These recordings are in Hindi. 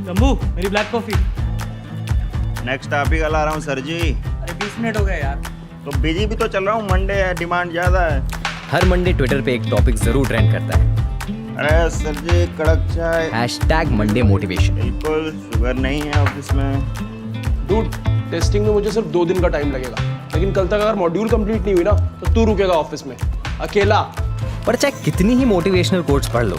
शंभू मेरी ब्लैक कॉफी। नेक्स्ट आप ही ला रहा हूँ सर जी। अरे 20 मिनट हो गए यार। तो बिजी भी तो चल रहा हूँ, मंडे है, डिमांड ज्यादा है। हर मंडे ट्विटर पे एक टॉपिक जरूर ट्रेंड करता है। अरे सर जी कड़क चाय। #Monday Motivation। बिल्कुल, शुगर नहीं है ऑफिस में। डूड, टेस्टिंग में मुझे सिर्फ 2 दिन का टाइम लगेगा, लेकिन कल तक अगर मॉड्यूल कंप्लीट नहीं हुई ना तो तू रुकेगा ऑफिस में अकेला। पर चाहे कितनी ही मोटिवेशनल कोट्स पढ़ लो,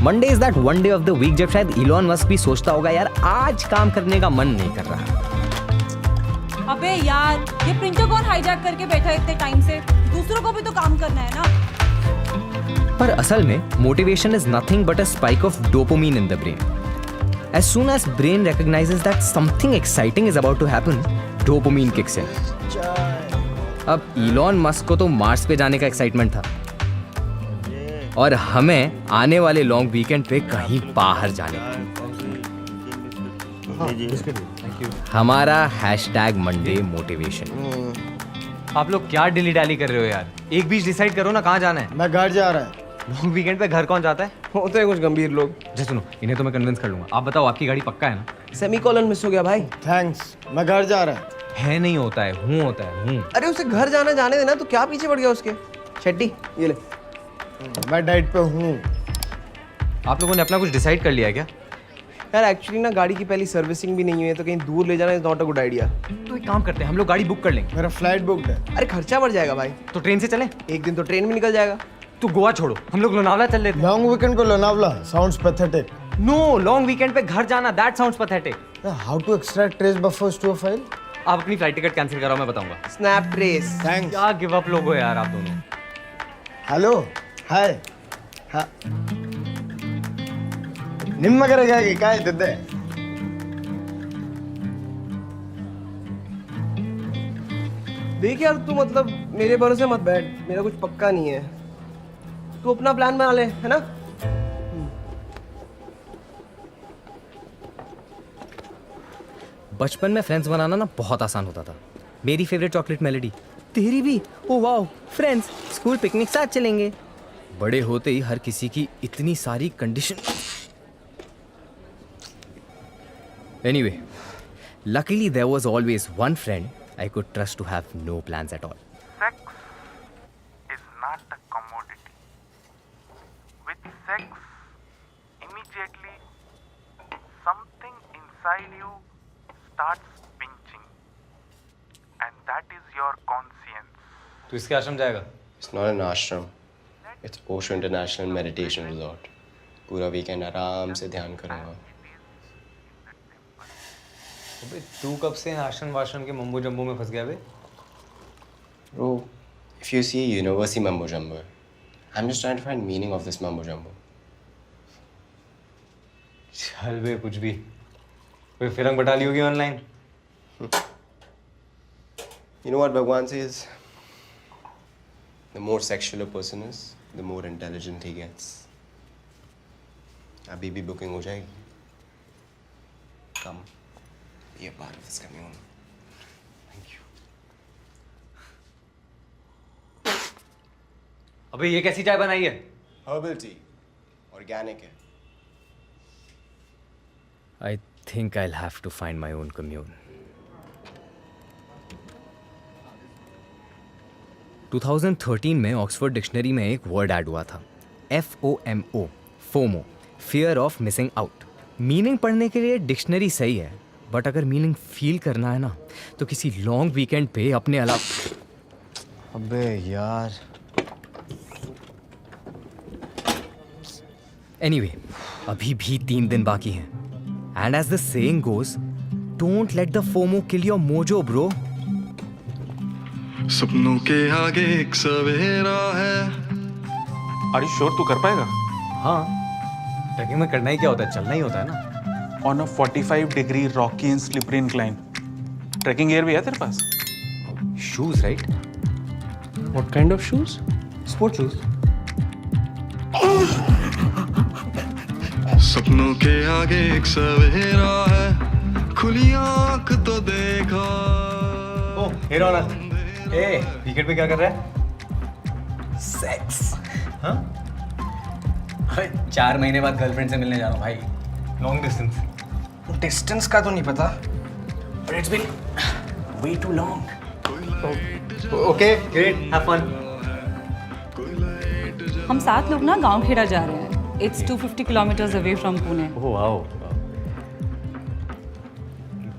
Monday is that one day of the week जब शायद इलॉन मस्क भी सोचता होगा यार आज काम करने का मन नहीं कर रहा। अबे यार, ये प्रिंटर कौन हाईजैक करके बैठा है इतने टाइम से? दूसरों को भी तो काम करना है ना। पर असल में motivation is nothing but a spike of dopamine in the brain. As soon as brain recognizes that something exciting is about to happen, dopamine kicks in. अब इलॉन मस्क को तो मार्स पे जाने का एक्साइटमेंट था और हमें आने वाले लॉन्ग वीकेंड पे कहीं बाहर जाने का। हमारा #Monday Motivation। आप लोग क्या डिली डाली कर रहे हो यार? एक बीच डिसाइड करो ना, कहाँ जाना है? मैं घर जा रहा है। लॉन्ग वीकेंड पे घर कौन जाता है? होते हैं कुछ गंभीर लोग। जी सुनो, इन्हें तो मैं कन्विंस कर लूंगा। आप बताओ, आपकी गाड़ी पक्का है ना? सेमीकोलन मिस हो गया भाई। थैंक्स, मैं घर जा रहा है नहीं होता है, हूँ होता है, हूँ। अरे उसे घर जाने देना, तो क्या पीछे पड़ गया उसके। शेट्टी ये ले। है। मैं डाइट पे हूँ। आप लोगों ने अपना कुछ डिसाइड कर लिया है क्या? यार एक्चुअली ना गाड़ी की पहली सर्विसिंग भी नहीं हुई है, तो कहीं दूर ले जाना is not a good idea. तो एक काम करते हैं, हम लोग गाड़ी बुक कर लेंगे। मेरा फ्लाइट बुकड है। अरे खर्चा बढ़ जाएगा भाई। तो ट्रेन से चलें? एक दिन तो ट्रेन में निकल जाएगा। तू गोवा छोड़ो, हम लोग लोनावला चल लेते हैं। लॉन्ग वीकेंड पे Lonavala sounds pathetic. No, long weekend पे घर जाना, that sounds pathetic. How to extract trace buffers to a file? आप अपनी फ्लाइट टिकट कैंसिल कराओ, मैं बताऊंगा। Snap trace. थैंक्स। क्या गिव अप लोग हो यार आप दोनों। हेलो हाय हाँ ನಿಮ್ಮ ಕರೆಗಾಗಿ ಕಾಯ್ತಿದ್ದೆ. देख यार, तू मतलब मेरे भरोसे मत बैठ, मेरा कुछ पक्का नहीं है। तू अपना प्लान बना ले, है ना? बचपन में फ्रेंड्स बनाना ना बहुत आसान होता था। मेरी फेवरेट चॉकलेट मेलेडी, तेरी भी। Oh wow, friends, school picnic साथ चलेंगे। बड़े होते ही हर किसी की इतनी सारी condition. Anyway, luckily there was always one friend I could trust to have no plans at all. Sex is not a commodity. With sex, immediately something inside you starts pinching, and that is your conscience. तू इसके आश्रम जाएगा? It's not an ashram. It's Osho International Meditation Resort. पूरा वीकेंड आराम से ध्यान करूँगा। अबे तू कब से आश्रम वाश्रम के मम्बो जम्बो में फंस गया बे? Bro, if you see university mumbo jumbo, I'm just trying to find meaning of this mumbo jumbo. चल बे, कुछ भी। कोई फिरंग बटा ली होगी online. You know what Bhagwan says? The more sexual a person is, the more intelligent he gets. अभी भी बुकिंग हो जाएगी। Come. Be a part of this commune. Thank you. अबे ये कैसी चाय बनाई है? Herbal tea. Organic है। I think I'll have to find my own commune. 2013 में ऑक्सफोर्ड डिक्शनरी में एक वर्ड ऐड हुआ था, FOMO, FOMO, Fear of Missing Out। Meaning पढ़ने के लिए डिक्शनरी सही है, बट अगर मीनिंग फील करना है ना तो किसी लॉन्ग वीकेंड पे अपने अलावा। अबे यार। एनीवे, अभी भी 3 दिन बाकी हैं। And as the saying goes, don't let the FOMO kill your mojo bro. सपनों के आगे एक सवेरा है। Are you sure तू कर पाएगा? हाँ, ट्रैकिंग में करना ही क्या होता है, चलना ही होता है ना। On a 45-degree rocky and slippery incline. Trekking gear भी है तेरे पास? Shoes right? What kind of shoes? Sport shoes. सपनों के आगे एक सवेरा है, खुली आंख तो देखा। ओ हीरो ना, ए वीकेंड पे क्या कर रहा है? सेक्स। हाँ? 4 महीने बाद गर्लफ्रेंड से मिलने जा रहा हूँ भाई। Long distance. डिस्टेंस का तो नहीं पता, but it's been way too long. Okay, great. Have fun. हम 7 लोग ना गांव खेड़ा जा रहे हैं. It's 250 kilometers away from Pune. Oh wow.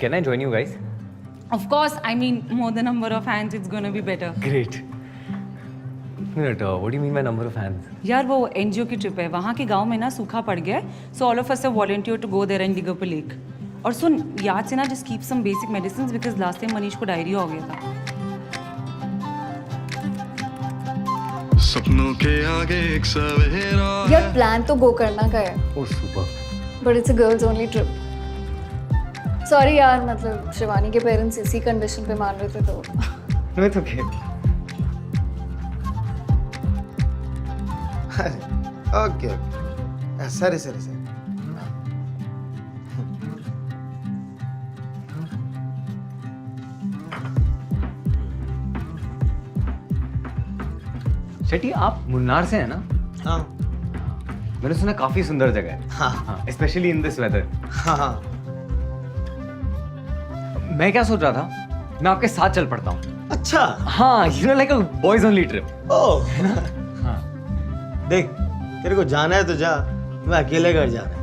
Can I join you guys? Of course, I mean, more the number of hands, it's gonna be better. Great. Minute, what do you mean by number of hands? यार वो एनजीओ की ट्रिप है, वहाँ के गांव में ना सूखा पड़ गया है, so all of us have volunteered to go there and dig up a lake. और सुन, याद से ना just keep some basic medicines because last time Manish को डायरिया हो गया था. सपनों के आगे एक सवेरा यार प्लान तो गो करना का है, Oh super. But it's a girls only trip. Sorry यार, मतलब शिवानी के पेरेंट्स इसी कंडीशन पे मान रहे थे तो. No, it's okay. Okay sorry sorry sorry. Shetty, आप मुन्नार से हैं ना? हाँ मैंने सुना काफी सुंदर जगह है. हाँ स्पेशली इन दिस वेदर. हाँ. मैं क्या सोच रहा था, मैं आपके साथ चल पड़ता हूँ. अच्छा. हाँ, you know like a boys only trip. Oh हाँ. देख, तेरे को जाना है तो जा, मैं अकेले घर जा रहा है.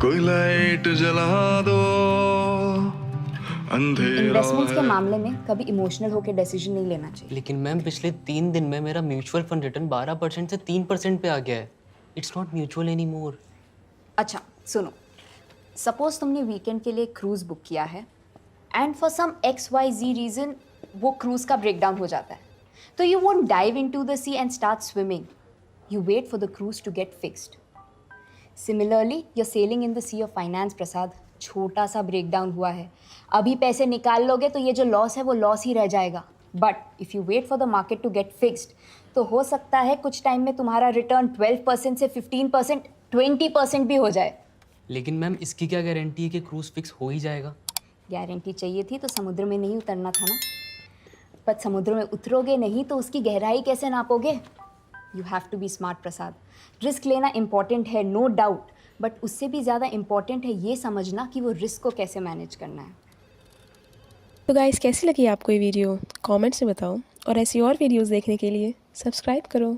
कोई लाइट जला दो अंधेरा इन्वेस्टमेंट्स के है। मामले में कभी इमोशनल होकर डिसीजन नहीं लेना चाहिए. लेकिन मैम पिछले 3 दिन में मेरा म्यूचुअल फंड रिटर्न 12% से 3% पे आ गया है. It's not mutual any more. अच्छा सुनो, सपोज तुमने वीकेंड के लिए क्रूज बुक किया है and for some XYZ reason वो क्रूज का ब्रेकडाउन हो जाता है, तो you won't dive into the sea and start swimming. You wait for the cruise to get fixed. Similarly you're sailing in the sea of finance. Prasad, छोटा सा ब्रेकडाउन हुआ है, अभी पैसे निकाल लोगे तो ये जो लॉस है वो लॉस ही रह जाएगा. But if you wait for the market to get fixed, तो हो सकता है कुछ टाइम में तुम्हारा रिटर्न 12% से 15%, 20% भी हो जाए. लेकिन मैम इसकी क्या गारंटी है कि क्रूज फिक्स हो ही जाएगा? गारंटी चाहिए थी तो समुद्र में नहीं उतरना था ना. पर समुद्र में उतरोगे नहीं तो उसकी गहराई कैसे नापोगे? You have to be smart Prasad. Risk लेना इंपॉर्टेंट है, नो डाउट, बट उससे भी ज़्यादा इंपॉर्टेंट है ये समझना कि वो रिस्क को कैसे मैनेज करना है. तो गाइस, कैसी लगी आपको ये वीडियो? कमेंट्स में बताओ, और ऐसी और वीडियोस देखने के लिए सब्सक्राइब करो.